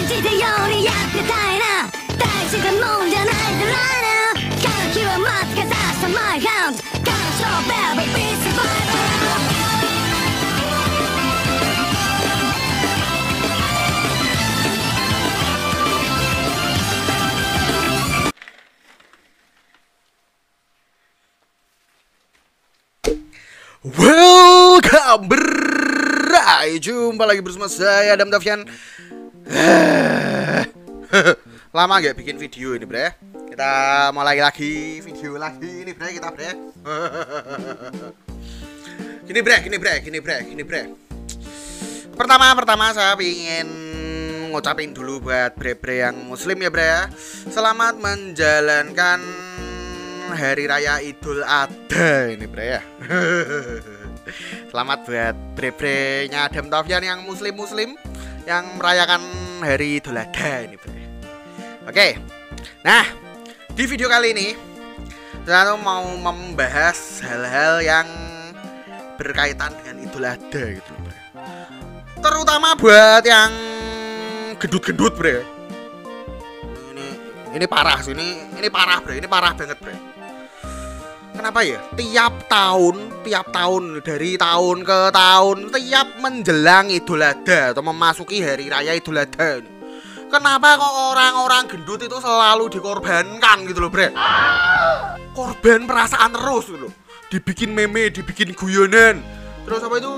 じてようにやってたいな大したもんじゃないだろうな歓喜は待つかざしたマイハンド感傷ベルビーサバイバWelcome, berai, jumpa lagi bersama saya Adam Davian. Lama gak bikin video ini bre. Kita mulai lagi video lagi ini bre, kita bre. Gini bre. Pertama saya ingin ngucapin dulu buat bre-bre yang muslim ya bre. Selamat menjalankan Hari Raya Idul Adha ini bre ya. Selamat buat bre-bre-nya Adam Taufyan yang muslim-muslim yang merayakan Hari Idul Adha ini bre. Oke. Nah, di video kali ini saya mau membahas hal-hal yang berkaitan dengan Idul Adha gitu bre. Terutama buat yang gendut-gendut bre. Ini parah sih, ini parah bre, ini parah banget bre. Kenapa ya? Tiap tahun dari tahun ke tahun, tiap menjelang Idul Adha atau memasuki hari raya Idul Adha, kenapa kok orang-orang gendut itu selalu dikorbankan gitu loh bre? Korban perasaan terus gitu loh. Dibikin meme, dibikin guyonan. Terus apa itu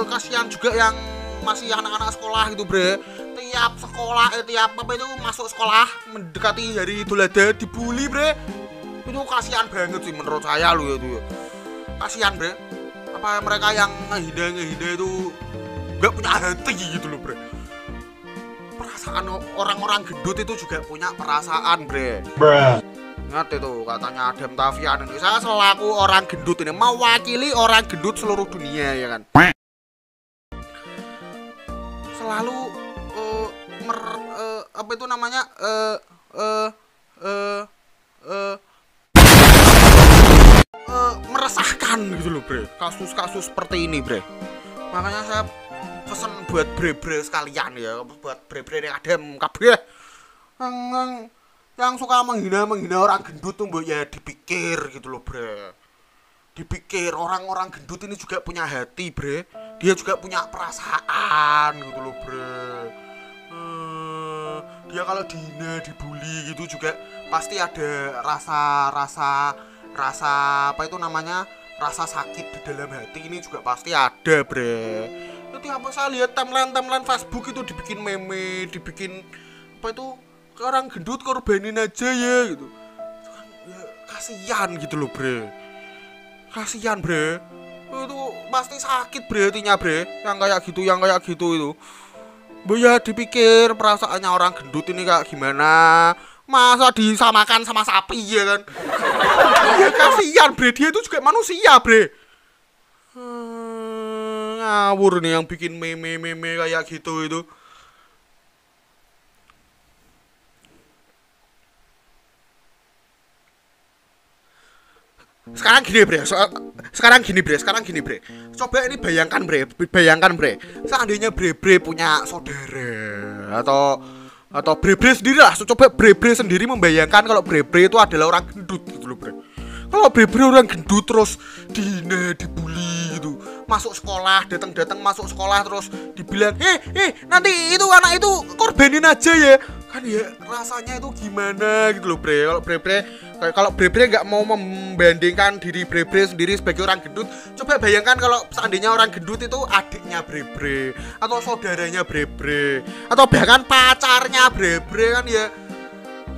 kasihan juga yang masih anak-anak sekolah gitu bre. Tiap sekolah, tiap apa itu masuk sekolah mendekati hari Idul Adha dibully bre. Itu kasihan banget sih menurut saya lu itu. Kasihan bre. Apa mereka yang ngehina itu nggak punya hati gitu loh bre. Perasaan orang-orang gendut itu juga punya perasaan bre. Ingat itu katanya Adam Taufyan ini. Saya selaku orang gendut ini mewakili orang gendut seluruh dunia ya kan. Selalu apa itu namanya meresahkan gitu loh bre, kasus-kasus seperti ini bre. Makanya saya pesan buat bre-bre sekalian ya, buat bre-bre yang ada kabeh yang suka menghina orang gendut tuh ya dipikir gitu loh bre. Dipikir orang-orang gendut ini juga punya hati bre, dia juga punya perasaan gitu loh bre. Dia kalau dihina, dibully gitu juga pasti ada rasa apa itu namanya, rasa sakit di dalam hati ini juga pasti ada bre. Nanti apa saya lihat timeline Facebook itu dibikin meme, dibikin apa itu orang gendut korbanin aja ya gitu. Ya, kasihan gitu loh bre. Kasihan bre. Itu pasti sakit bre hatinya bre. Yang kayak gitu itu. Ya dipikir perasaannya orang gendut ini kayak gimana. Masa disamakan sama sapi ya kan. Ya kasihan bre, dia itu juga manusia bre. Ngawur nih yang bikin meme kayak gitu itu. Sekarang gini bre. Coba ini bayangkan bre. Seandainya bre punya saudara atau bre sendiri lah. Coba bre sendiri membayangkan kalau bre itu adalah orang gendut gitu loh bre. Kalau bre orang gendut terus dihina, dibully gitu. Masuk sekolah, datang masuk sekolah terus dibilang, nanti itu anak itu korbanin aja ya. Kan ya rasanya itu gimana gitu loh bre. Kalau bre nggak mau membandingkan diri bre sendiri sebagai orang gendut, coba bayangkan kalau seandainya orang gendut itu adiknya bre atau saudaranya bre atau bahkan pacarnya bre kan ya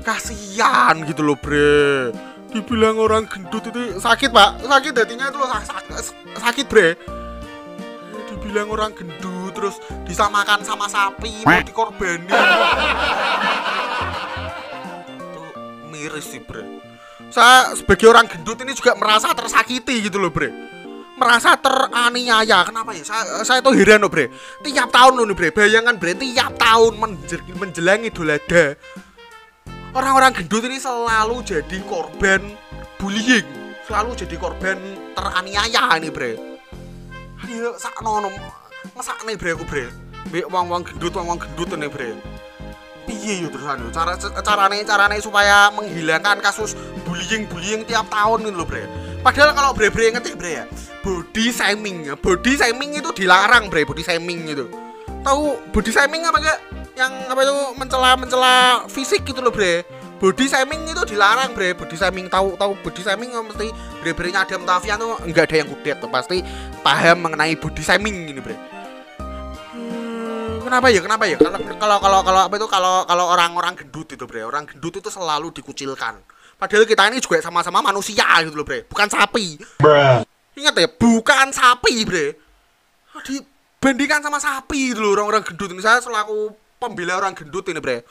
kasihan gitu loh bre. Dibilang orang gendut itu sakit pak, sakit hatinya itu loh, sakit bre. Dibilang orang gendut terus disamakan sama sapi, mau dikorbanin. Itu miris sih bre. Saya sebagai orang gendut ini juga merasa tersakiti gitu loh bre. Merasa teraniaya. Kenapa ya? Saya tuh heran loh bre. Tiap tahun loh nih bre. Bayangkan bre, tiap tahun menjelang Idul Adha, orang-orang gendut ini selalu jadi korban bullying, selalu jadi korban teraniaya nih bre. Ayo sakno ngesak nih bre aku bre. mbek wong-wong gendut ini, bre. Piye yo terusan yo carane supaya menghilangkan kasus bullying tiap tahun ini lho, bre. Padahal kalau bre ngerti bre ya, body shaming itu dilarang, bre. Body shaming itu, tahu body shaming apa enggak? Yang apa itu mencela fisik gitu loh, bre. Body shaming itu dilarang, bre. Body shaming, tahu body shaming mesti bre-brenya Adam Tafian tuh enggak ada yang kudet tuh, pasti paham mengenai body shaming ini, bre. Kenapa ya? Kalau apa itu kalau orang-orang gendut itu, bre. Orang gendut itu selalu dikucilkan. Padahal kita ini juga sama-sama manusia gitu loh, bre. Bukan sapi. Ingat ya, bukan sapi, bre. Dibandingkan sama sapi gitu loh orang-orang gendut ini. Saya selaku pembela orang gendut ini, bre.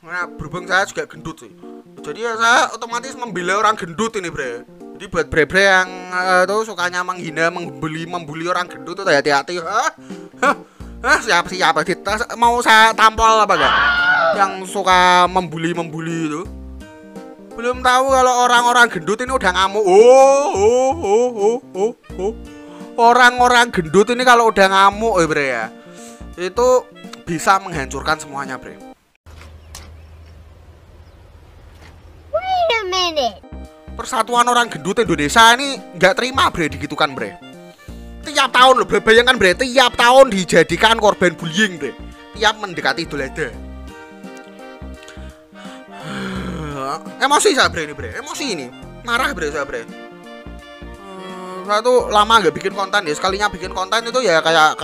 Nah, berhubung saya juga gendut sih, jadi ya saya otomatis membela orang gendut ini, bre. Jadi buat bre-bre yang tuh sukanya menghina, membuli orang gendut tuh hati-hati. Siap mau saya tampol apa enggak? Yang suka membuli itu. Belum tahu kalau orang-orang gendut ini udah ngamuk. Orang-orang gendut ini kalau udah ngamuk, bre ya, itu bisa menghancurkan semuanya, bre. Wait a minute. Persatuan orang gendut Indonesia ini nggak terima, bre, digitukan, bre. Tiap tahun loh, bre, bayangkan, bre, tiap tahun dijadikan korban bullying, bre. Tiap mendekati Idul Adha. Emosi saya, bre, ini, bre. Emosi ini. Marah, bre, saya, bre. Saya tuh lama nggak bikin konten ya. Sekalinya bikin konten itu ya kayak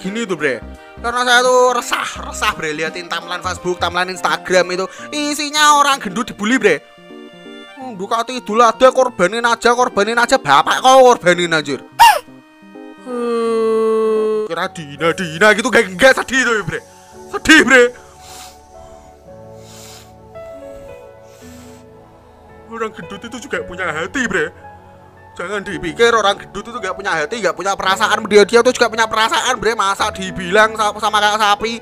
gini tuh, bre. Karena saya tuh resah, bre, liatin timeline Facebook, timeline Instagram itu isinya orang gendut dibully, bre. Dukati Idul Adha korbanin aja bapak kau korbanin anjir. Kira Dina gitu enggak sedih tuh, bre. Sedih, bre. Orang gendut itu juga punya hati, bre. Jangan dipikir orang gendut itu gak punya hati, gak punya perasaan. Dia tuh juga punya perasaan, bre. Masa dibilang sama kayak sapi?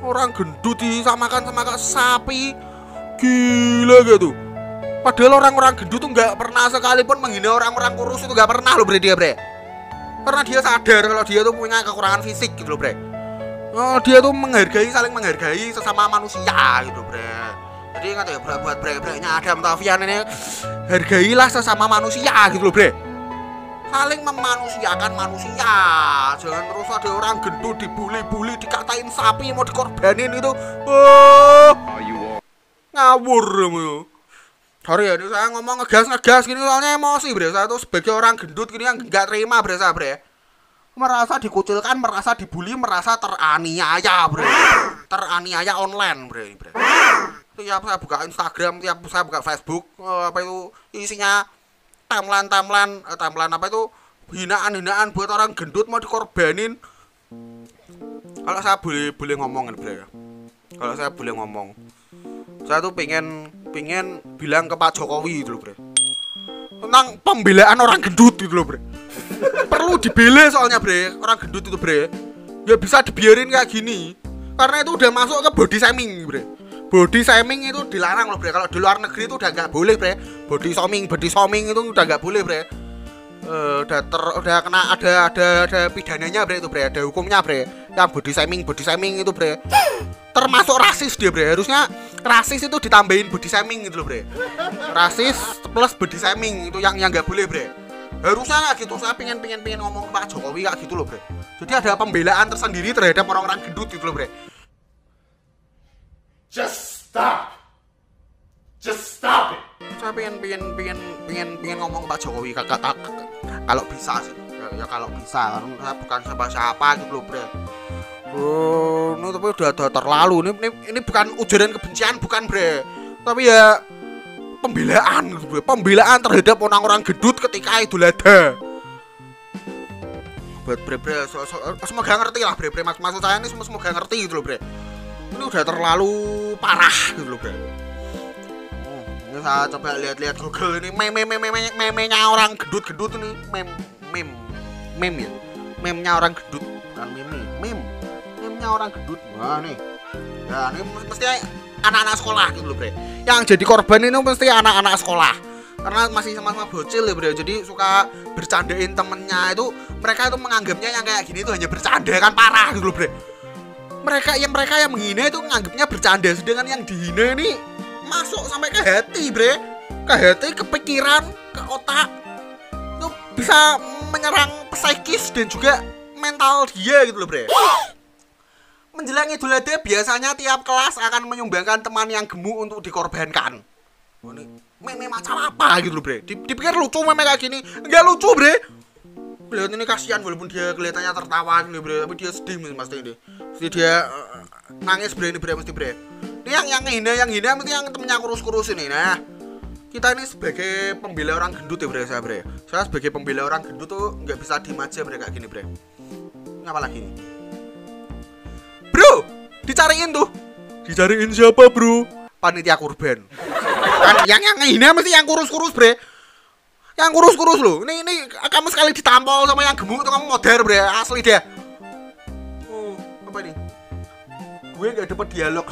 Orang gendut disamakan sama kayak sapi, gila gitu. Padahal orang-orang gendut tuh gak pernah sekalipun menghina orang-orang kurus, itu gak pernah loh, bre, dia, bre. Karena dia sadar kalau dia tuh punya kekurangan fisik gitu loh, bre. Dia tuh saling menghargai sesama manusia gitu, bre. Jadi ingat ya, buat bre-brenya Adam Tafian ini, hargailah sesama manusia gitu loh, bre. Saling memanusiakan manusia. Jangan terus ada orang gendut dibully, dikatain sapi, mau dikorbanin itu. Ngawur kamu. Sorry ya, ini saya ngomong ngegas gini soalnya emosi, bre. Saya tuh sebagai orang gendut gini yang nggak terima, bre, saya, bre. Merasa dikucilkan, merasa dibully, merasa teraniaya, bre. Teraniaya online, bre. Tiap saya buka Instagram, tiap saya buka Facebook, apa itu isinya timeline apa itu hinaan buat orang gendut mau dikorbanin. Kalau saya boleh ngomong, bre. Kalau saya boleh ngomong, saya tuh pengen bilang ke Pak Jokowi gitu loh, bre, tentang pembelaan orang gendut gitu loh, bre. Perlu dibela soalnya, bre, orang gendut itu, bre. Gak bisa dibiarin kayak gini, karena itu udah masuk ke body shaming, bre. Body shaming itu dilarang loh, bre. Kalau di luar negeri itu udah gak boleh, bre. Body shaming itu udah gak boleh, bre. Udah kena ada pidananya, bre, itu, bre. Ada hukumnya, bre. Yang body shaming itu, bre. Termasuk rasis dia, bre. Harusnya rasis itu ditambahin body shaming gitu loh, bre. Rasis plus body shaming itu yang gak boleh, bre. Harusnya gak gitu. Saya pengen ngomong ke Pak Jokowi kayak gitu loh, bre. Jadi ada pembelaan tersendiri terhadap orang-orang gendut gitu loh, bre. Just stop it. Saya pengen ngomong ke Pak Jokowi kalau bisa sih. Ya kalau bisa, karena saya bukan siapa-siapa gitu loh, bre. Ini tapi udah terlalu. Ini bukan ujaran kebencian, bukan, bre. Tapi ya pembelaan gitu, bre. Pembelaan terhadap orang-orang gendut ketika Idul Adha. Buat bre, semoga ngerti lah, bre. Maksud saya ini semoga ngerti gitu loh, bre. Ini udah terlalu parah gitu loh, bre. Ini saya coba lihat Google ini meme-nya orang gendut ini, meme ya. Meme-nya orang gendut, bukan meme-nya orang gendut. Wah, nih. Ya, ini mesti anak-anak sekolah gitu loh, bre. Yang jadi korban ini mesti anak-anak sekolah. karena masih sama-sama bocil ya bro, jadi suka bercandain temennya itu, mereka itu menganggapnya yang kayak gini itu hanya bercanda, kan parah gitu loh bro. Mereka yang menghina itu menganggapnya bercanda, sedangkan yang dihina ini masuk sampai ke hati bre, ke hati, ke pikiran, ke otak, itu bisa menyerang psikis dan juga mental dia gitu loh bre. Menjelang Idul Adha biasanya tiap kelas akan menyumbangkan teman yang gemuk untuk dikorbankan. Meme macam apa gitu loh bre, dipikir lucu meme kayak gini, enggak lucu bre. Lihat ini kasihan walaupun dia kelihatannya tertawa nih bre, tapi dia sedih pasti ini. Mesti dia nangis bre ini bre, mesti bre. Ini yang hina mesti yang temennya kurus ini. Nah, kita ini sebagai pembela orang gendut ya bre, saya sebagai pembela orang gendut tuh nggak bisa diem aja bre kayak gini bre. Ngapa lagi nih? Bro, dicariin tuh. Dicariin siapa bro? Panitia kurban. Kan yang hina mesti yang kurus bre. Yang kurus loh. Ini kamu sekali ditampol sama yang gemuk tuh kamu modern bre, asli dia. Oh, apa ini? Gue gak dapat dialog.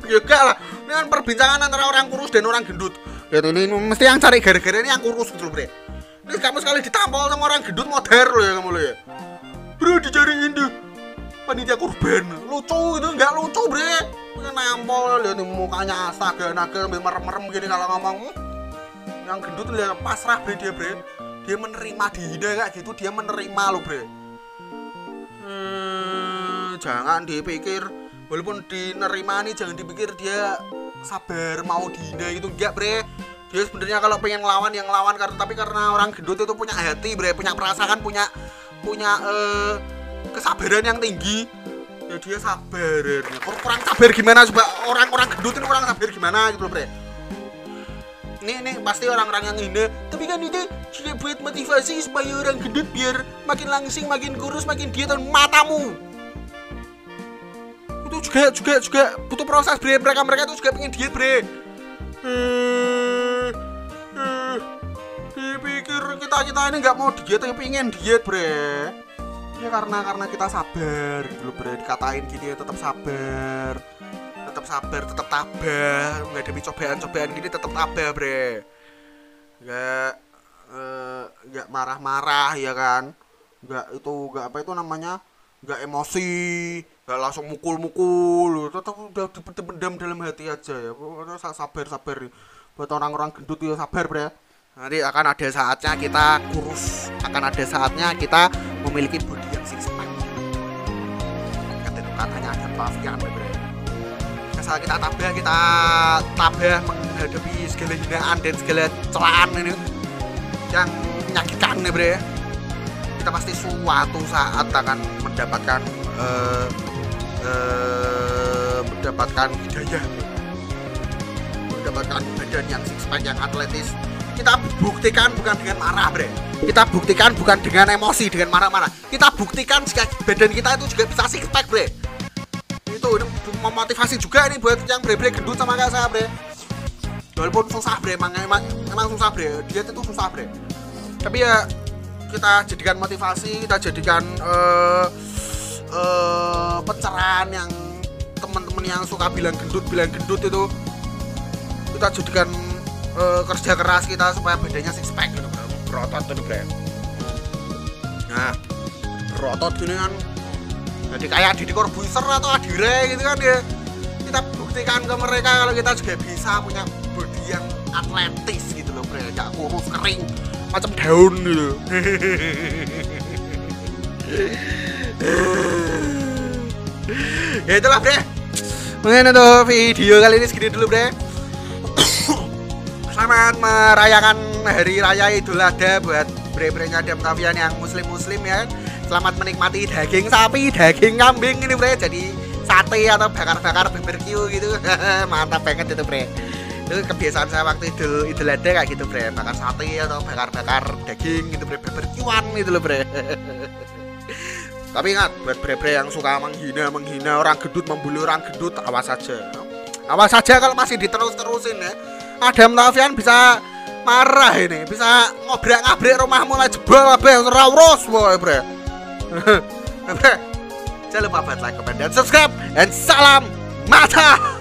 Ya enggak lah. Ini kan perbincangan antara orang kurus dan orang gendut. Ya ini mesti yang cari gara-gara ini yang kurus gitu loh bre. Ini kamu sekali ditampol sama orang gendut modern loh ya kamu loh ya. Bro dicariin tuh panitia kurban. Lucu itu enggak lucu bre. Nampol lihat mukanya astaga naga sambil merem-merem gini kalau ngomong. Yang gendut lihat pasrah bre dia bre. Dia menerima dihina kayak gitu, dia menerima lo bre. Jangan dipikir walaupun dinerima nih jangan dipikir dia sabar mau dihina gitu, enggak bre. Dia sebenarnya kalau pengen lawan yang lawan, tapi karena orang gendut itu punya hati bre, punya perasaan, punya kesabaran yang tinggi. Ya dia sabar. Kurang sabar gimana coba, orang gendut ini kurang sabar gimana gitu loh bre. Ini pasti orang-orang yang hina, tapi kan itu sudah buat motivasi supaya orang gendut biar makin langsing, makin kurus, makin diet matamu. Itu juga butuh proses bre, mereka itu juga pengen diet bre. Dipikir kita ini nggak mau diet tapi pengen diet bre. Ya karena kita sabar gitu loh bre, dikatain gini tetap sabar, tetap tabah menghadapi cobaan-cobaan gini, tetap tabah bre. Nggak marah-marah ya kan, nggak apa itu namanya, nggak emosi, nggak langsung mukul-mukul, tetap udah dipendam dalam hati aja ya. Pokoknya sabar buat orang-orang gendut ya, sabar bre. Nanti akan ada saatnya kita kurus, akan ada saatnya kita memiliki body yang six pack. Katanya ada pafian bre. Asal kita tabah menghadapi segala hinaan dan segala celaan ini yang menyakitkan nih bre. Kita pasti suatu saat akan mendapatkan hidayah, mendapatkan badan yang six pack, yang atletis. Kita buktikan bukan dengan marah bre, kita buktikan bukan dengan emosi, dengan marah-marah. Kita buktikan jika badan kita itu juga bisa six pack bre. Itu memotivasi juga nih buat yang bre gendut sama kayak saya bre. Walaupun susah bre, emang susah bre, diet itu susah bre. Tapi ya kita jadikan motivasi, kita jadikan pencerahan yang teman-teman yang suka bilang gendut itu, kita jadikan kerja keras kita supaya badannya six pack gitu bro. Berotot tuh bre. Nah, berotot gini kan jadi kayak Deddy Corbuzier atau Adire gitu kan ya. Kita buktikan ke mereka kalau kita juga bisa punya body yang atletis gitu loh bre, gak kurus kering macam daun gitu. Ya itulah bre, mungkin untuk video kali ini segini dulu bre. Selamat merayakan hari raya Idul Adha buat bre-brenya Adam Tafian yang muslim ya. Selamat menikmati daging sapi, daging kambing ini bre, jadi sate atau bakar-bakar barbecue gitu. Mantap banget itu bre. Itu kebiasaan saya waktu Idul Adha kayak gitu bre, bakar sate atau bakar-bakar daging gitu bre, barbekyuan gitu loh bre. Tapi ingat buat bre-bre yang suka menghina orang gendut, membuli orang gendut, awas saja kalau masih diterus-terusin ya. Adam Tafian bisa marah ini, bisa ngobrak-ngabrik rumahmu lah, jebol kabeh ora-urus wae bre. Jangan lupa buat like, comment, dan subscribe, dan salam mata.